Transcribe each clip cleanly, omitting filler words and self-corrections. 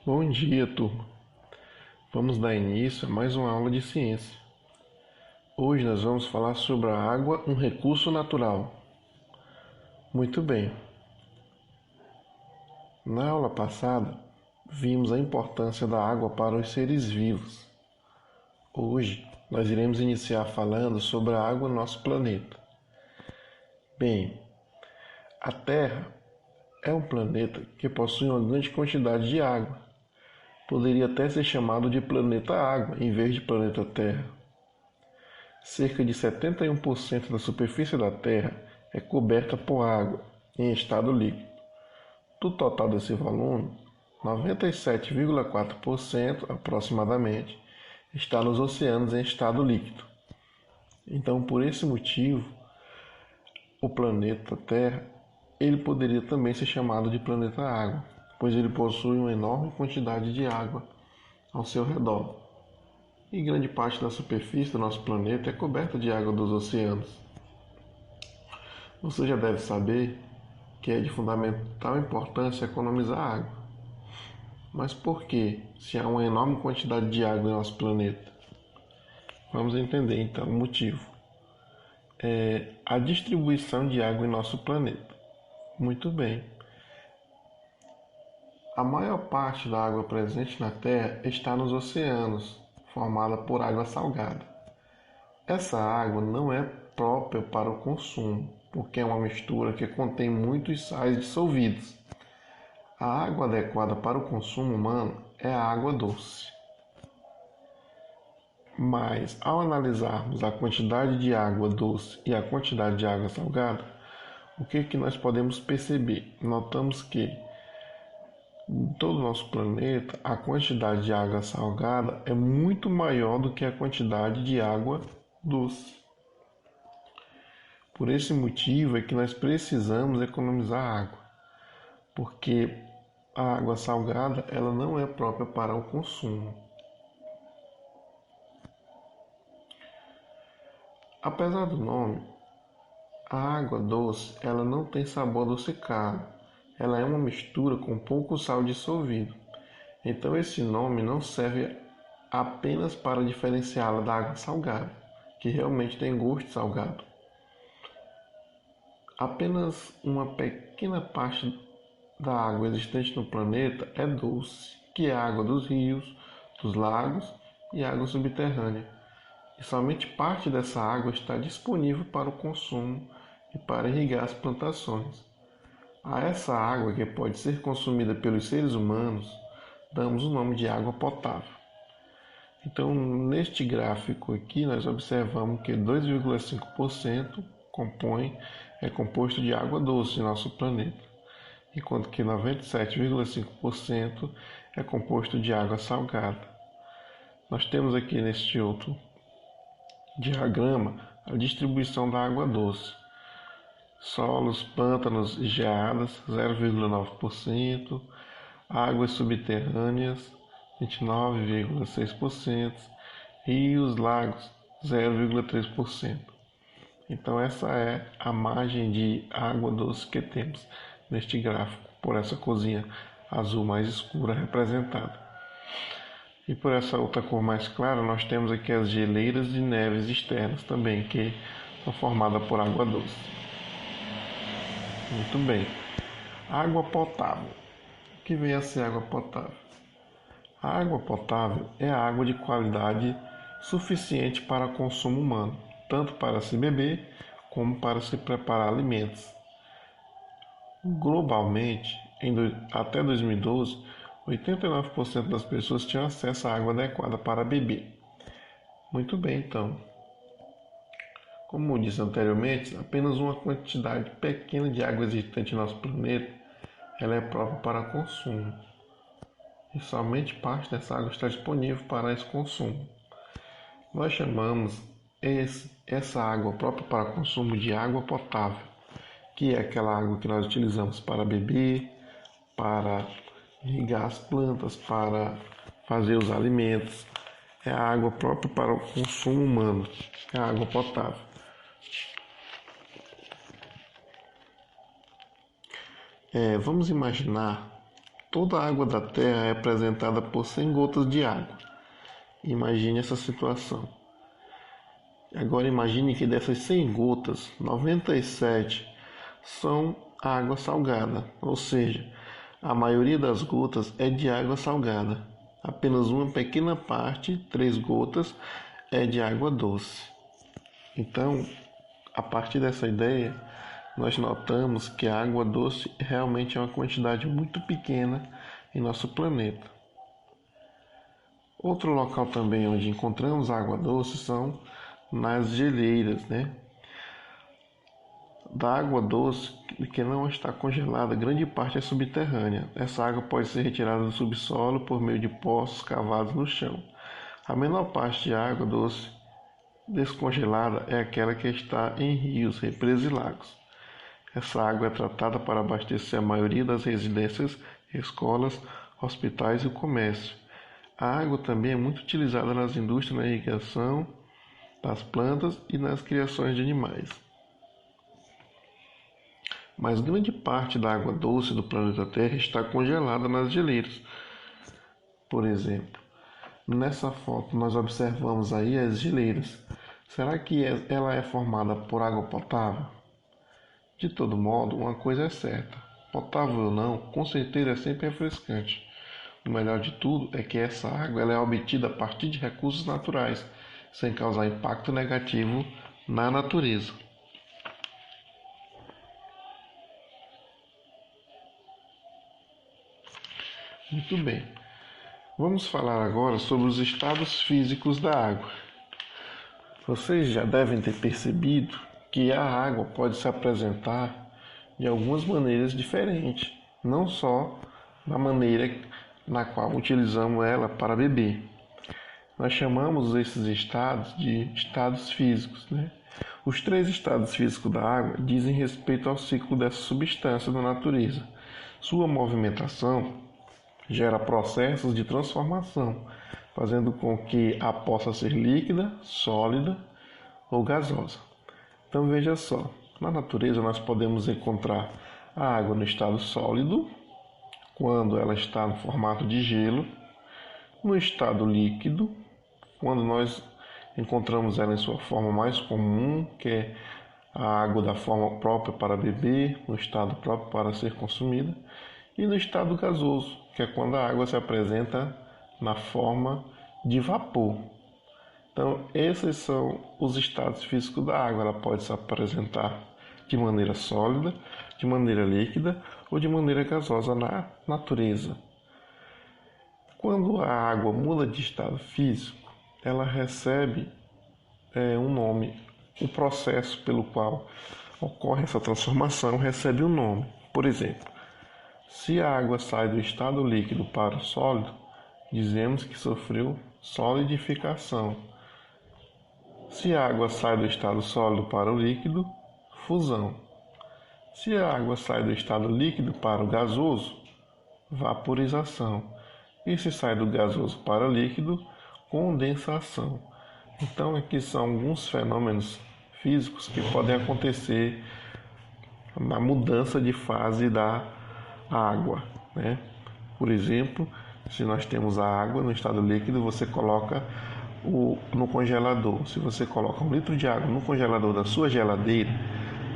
Bom dia, turma. Vamos dar início a mais uma aula de ciência. Hoje nós vamos falar sobre a água, um recurso natural. Muito bem. Na aula passada, vimos a importância da água para os seres vivos. Hoje, nós iremos iniciar falando sobre a água no nosso planeta. Bem, a Terra é um planeta que possui uma grande quantidade de água. Poderia até ser chamado de planeta água em vez de planeta Terra. Cerca de 71% da superfície da Terra é coberta por água em estado líquido. Do total desse volume, 97,4% aproximadamente está nos oceanos em estado líquido. Então, por esse motivo, o planeta Terra ele poderia também ser chamado de planeta água, pois ele possui uma enorme quantidade de água ao seu redor. E grande parte da superfície do nosso planeta é coberta de água dos oceanos. Você já deve saber que é de fundamental importância economizar água. Mas por que, se há uma enorme quantidade de água em nosso planeta? Vamos entender então o motivo. É a distribuição de água em nosso planeta. Muito bem. A maior parte da água presente na Terra está nos oceanos, formada por água salgada. Essa água não é própria para o consumo, porque é uma mistura que contém muitos sais dissolvidos. A água adequada para o consumo humano é a água doce. Mas, ao analisarmos a quantidade de água doce e a quantidade de água salgada, o que nós podemos perceber? Notamos que em todo o nosso planeta, a quantidade de água salgada é muito maior do que a quantidade de água doce. Por esse motivo é que nós precisamos economizar água, porque a água salgada ela não é própria para o consumo. Apesar do nome, a água doce ela não tem sabor adocicado, ela é uma mistura com pouco sal dissolvido. Então esse nome não serve apenas para diferenciá-la da água salgada, que realmente tem gosto salgado. Apenas uma pequena parte da água existente no planeta é doce, que é a água dos rios, dos lagos e água subterrânea. E somente parte dessa água está disponível para o consumo e para irrigar as plantações. A essa água, que pode ser consumida pelos seres humanos, damos o nome de água potável. Então, neste gráfico aqui, nós observamos que 2,5% é composto de água doce em nosso planeta, enquanto que 97,5% é composto de água salgada. Nós temos aqui neste outro diagrama a distribuição da água doce. Solos, pântanos e geadas, 0,9%, águas subterrâneas, 29,6%, rios, lagos, 0,3%. Então essa é a margem de água doce que temos neste gráfico, por essa corzinha azul mais escura representada. E por essa outra cor mais clara, nós temos aqui as geleiras de neves externas também, que são formadas por água doce. Muito bem. Água potável. O que vem a ser água potável? A água potável é a água de qualidade suficiente para consumo humano, tanto para se beber como para se preparar alimentos. Globalmente, até 2012, 89% das pessoas tinham acesso à água adequada para beber. Muito bem, então. Como eu disse anteriormente, apenas uma quantidade pequena de água existente no nosso planeta ela é própria para consumo. E somente parte dessa água está disponível para esse consumo. Nós chamamos essa água própria para consumo de água potável, que é aquela água que nós utilizamos para beber, para irrigar as plantas, para fazer os alimentos. É a água própria para o consumo humano, é a água potável. Vamos imaginar Toda a água da Terra é representada por 100 gotas de água. Imagine essa situação. Agora imagine que dessas 100 gotas, 97 são água salgada, ou seja, a maioria das gotas é de água salgada. Apenas uma pequena parte, 3 gotas, é de água doce. Então, a partir dessa ideia, nós notamos que a água doce realmente é uma quantidade muito pequena em nosso planeta. Outro local também onde encontramos água doce são nas geleiras, Da água doce que não está congelada, grande parte é subterrânea. Essa água pode ser retirada do subsolo por meio de poços cavados no chão. A menor parte de água doce descongelada é aquela que está em rios, represas e lagos. Essa água é tratada para abastecer a maioria das residências, escolas, hospitais e o comércio. A água também é muito utilizada nas indústrias, na irrigação das plantas e nas criações de animais. Mas grande parte da água doce do planeta Terra está congelada nas geleiras. Por exemplo, nessa foto nós observamos aí as geleiras. Será que ela é formada por água potável? De todo modo, uma coisa é certa: potável ou não, com certeza é sempre refrescante. O melhor de tudo é que essa água ela é obtida a partir de recursos naturais, sem causar impacto negativo na natureza. Muito bem. Vamos falar agora sobre os estados físicos da água. Vocês já devem ter percebido que a água pode se apresentar de algumas maneiras diferentes, não só da maneira na qual utilizamos ela para beber. Nós chamamos esses estados de estados físicos. Os 3 estados físicos da água dizem respeito ao ciclo dessa substância na natureza. Sua movimentação gera processos de transformação, fazendo com que a possa ser líquida, sólida ou gasosa. Então veja só, na natureza nós podemos encontrar a água no estado sólido, quando ela está no formato de gelo, no estado líquido, quando nós encontramos ela em sua forma mais comum, que é a água da forma própria para beber, no estado próprio para ser consumida, e no estado gasoso, que é quando a água se apresenta na forma de vapor. Então, esses são os estados físicos da água. Ela pode se apresentar de maneira sólida, de maneira líquida ou de maneira gasosa na natureza. Quando a água muda de estado físico, ela recebe um nome. O processo pelo qual ocorre essa transformação recebe um nome. Por exemplo, se a água sai do estado líquido para o sólido, dizemos que sofreu solidificação. Se a água sai do estado sólido para o líquido, fusão. Se a água sai do estado líquido para o gasoso, vaporização. E se sai do gasoso para o líquido, condensação. Então, aqui são alguns fenômenos físicos que podem acontecer na mudança de fase da água. Por exemplo, se nós temos a água no estado líquido, você coloca no congelador. Se você coloca 1 litro de água no congelador da sua geladeira,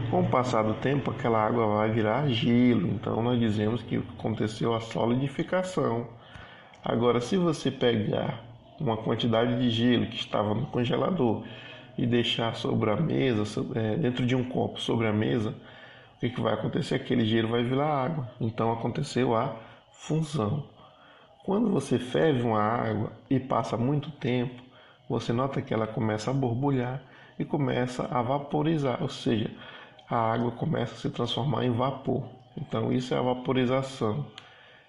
com o passar do tempo, aquela água vai virar gelo. Então, nós dizemos que aconteceu a solidificação. Agora, se você pegar uma quantidade de gelo que estava no congelador e deixar sobre a mesa, dentro de um copo sobre a mesa, o que vai acontecer? Aquele gelo vai virar água. Então, aconteceu a fusão. Quando você ferve uma água e passa muito tempo, você nota que ela começa a borbulhar e começa a vaporizar, ou seja, a água começa a se transformar em vapor. Então, isso é a vaporização.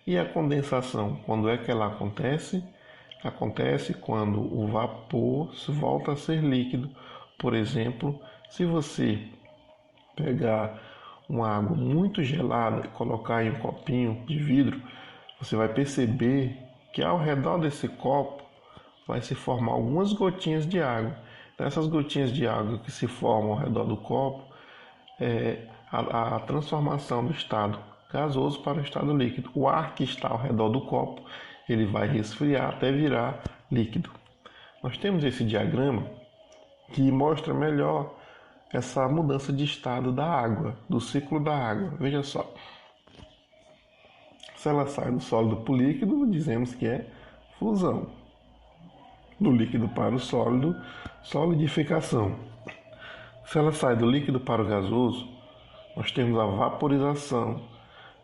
E a condensação, quando é que ela acontece? Acontece quando o vapor volta a ser líquido. Por exemplo, se você pegar uma água muito gelada e colocar em um copinho de vidro, você vai perceber que ao redor desse copo vai se formar algumas gotinhas de água. Então, essas gotinhas de água que se formam ao redor do copo é a transformação do estado gasoso para o estado líquido. O ar que está ao redor do copo, ele vai resfriar até virar líquido. Nós temos esse diagrama que mostra melhor essa mudança de estado da água, do ciclo da água. Veja só. Se ela sai do sólido para o líquido, dizemos que é fusão. Do líquido para o sólido, solidificação. Se ela sai do líquido para o gasoso, nós temos a vaporização.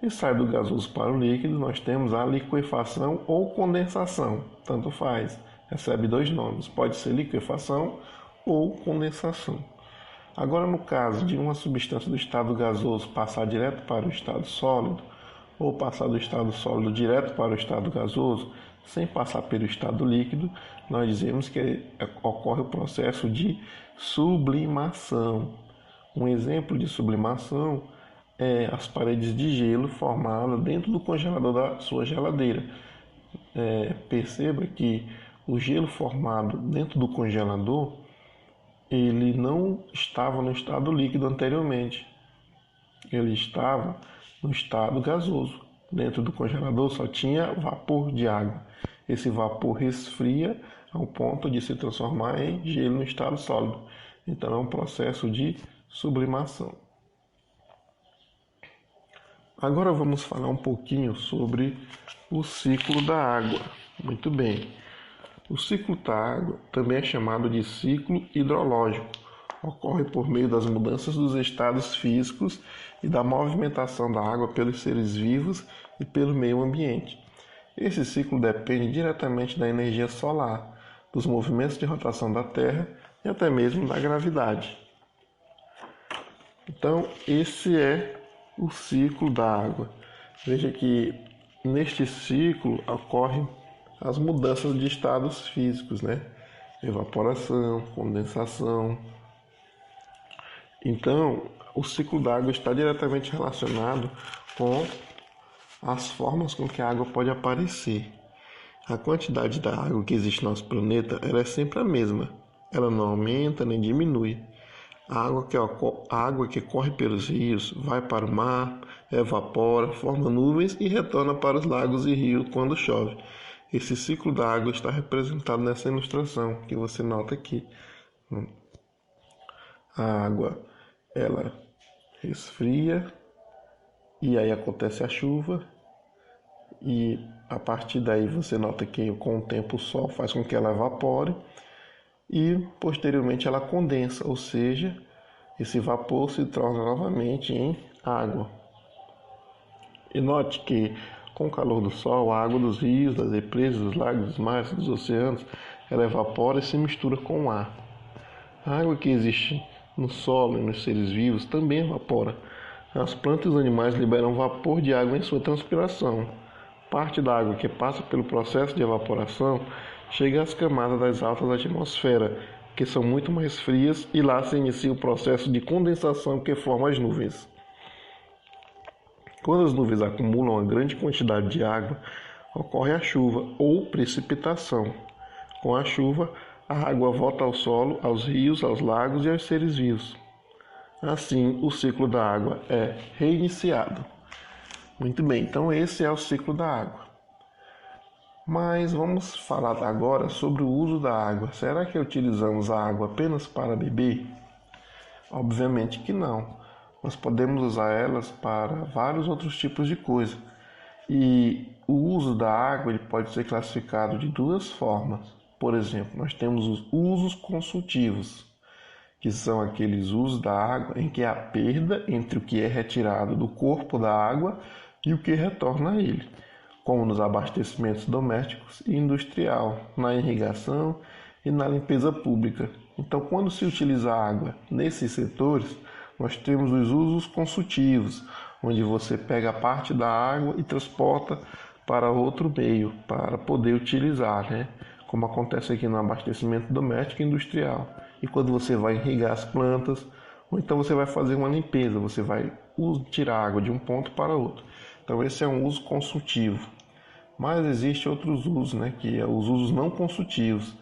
E sai do gasoso para o líquido, nós temos a liquefação ou condensação. Tanto faz, recebe dois nomes. Pode ser liquefação ou condensação. Agora, no caso de uma substância do estado gasoso passar direto para o estado sólido, ou passar do estado sólido direto para o estado gasoso, sem passar pelo estado líquido, nós dizemos que ocorre o processo de sublimação. Um exemplo de sublimação é as paredes de gelo formadas dentro do congelador da sua geladeira. Perceba que o gelo formado dentro do congelador, ele não estava no estado líquido anteriormente. Ele estava no estado gasoso. Dentro do congelador só tinha vapor de água. Esse vapor resfria ao ponto de se transformar em gelo no estado sólido. Então é um processo de sublimação. Agora vamos falar um pouquinho sobre o ciclo da água. Muito bem. O ciclo da água também é chamado de ciclo hidrológico. Ocorre por meio das mudanças dos estados físicos e da movimentação da água pelos seres vivos e pelo meio ambiente. Esse ciclo depende diretamente da energia solar, dos movimentos de rotação da Terra e até mesmo da gravidade. Então, esse é o ciclo da água. Veja que neste ciclo ocorrem as mudanças de estados físicos, Evaporação, condensação. Então, o ciclo da água está diretamente relacionado com as formas com que a água pode aparecer. A quantidade da água que existe no nosso planeta ela é sempre a mesma. Ela não aumenta nem diminui. A água que corre pelos rios vai para o mar, evapora, forma nuvens e retorna para os lagos e rios quando chove. Esse ciclo da água está representado nessa ilustração que você nota aqui. A água ela resfria e aí acontece a chuva e a partir daí você nota que com o tempo o sol faz com que ela evapore e posteriormente ela condensa, ou seja, esse vapor se torna novamente em água. E note que com o calor do sol, a água dos rios, das represas, dos lagos, dos mares, dos oceanos, ela evapora e se mistura com o ar. A água que existe no solo e nos seres vivos também evapora. As plantas e os animais liberam vapor de água em sua transpiração. Parte da água que passa pelo processo de evaporação chega às camadas das altas da atmosfera, que são muito mais frias, e lá se inicia o processo de condensação que forma as nuvens. Quando as nuvens acumulam uma grande quantidade de água, ocorre a chuva ou precipitação. Com a chuva, a água volta ao solo, aos rios, aos lagos e aos seres vivos. Assim, o ciclo da água é reiniciado. Muito bem, então esse é o ciclo da água. Mas vamos falar agora sobre o uso da água. Será que utilizamos a água apenas para beber? Obviamente que não. Nós podemos usar elas para vários outros tipos de coisa. E o uso da água ele pode ser classificado de duas formas. Por exemplo, nós temos os usos consultivos, que são aqueles usos da água em que há perda entre o que é retirado do corpo da água e o que retorna a ele, como nos abastecimentos domésticos e industrial, na irrigação e na limpeza pública. Então, quando se utiliza a água nesses setores, nós temos os usos consultivos, onde você pega parte da água e transporta para outro meio, para poder utilizar, como acontece aqui no abastecimento doméstico e industrial. E quando você vai irrigar as plantas, ou então você vai fazer uma limpeza, você vai tirar água de um ponto para outro. Então esse é um uso consultivo. Mas existem outros usos, que é os usos não consultivos,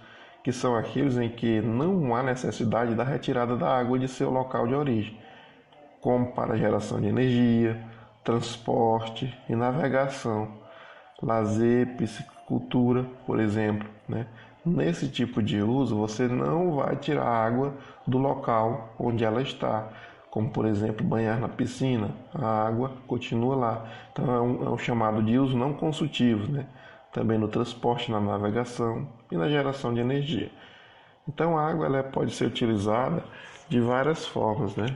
que são aqueles em que não há necessidade da retirada da água de seu local de origem, como para geração de energia, transporte e navegação, lazer, piscicultura, por exemplo, né? Nesse tipo de uso, você não vai tirar a água do local onde ela está, como por exemplo banhar na piscina, a água continua lá. Então é um chamado de uso não consultivo, né? Também no transporte, na navegação e na geração de energia. Então a água ela pode ser utilizada de várias formas, né?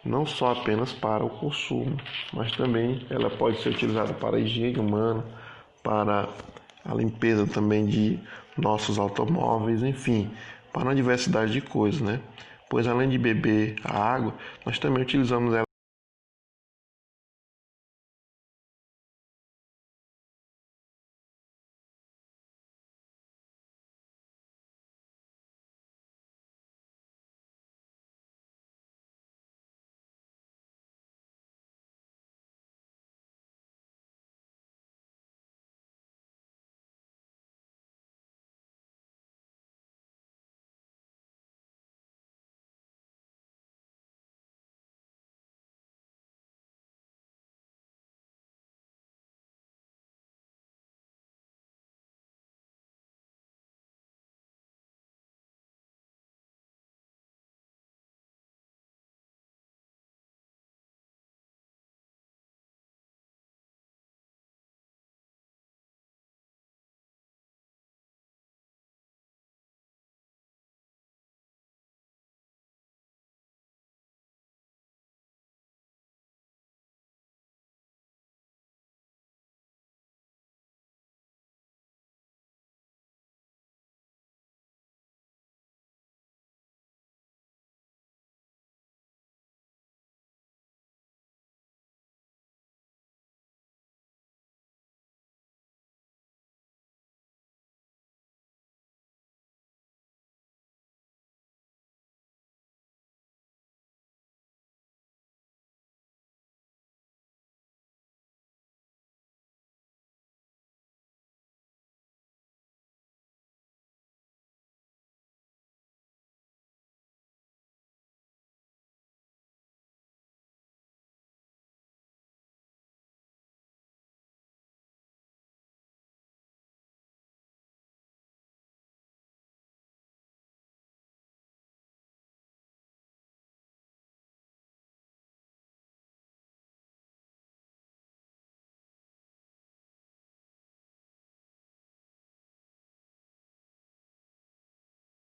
Não só apenas para o consumo, mas também ela pode ser utilizada para a higiene humana, para a limpeza também de nossos automóveis, enfim, para uma diversidade de coisas, né? Pois além de beber a água, nós também utilizamos ela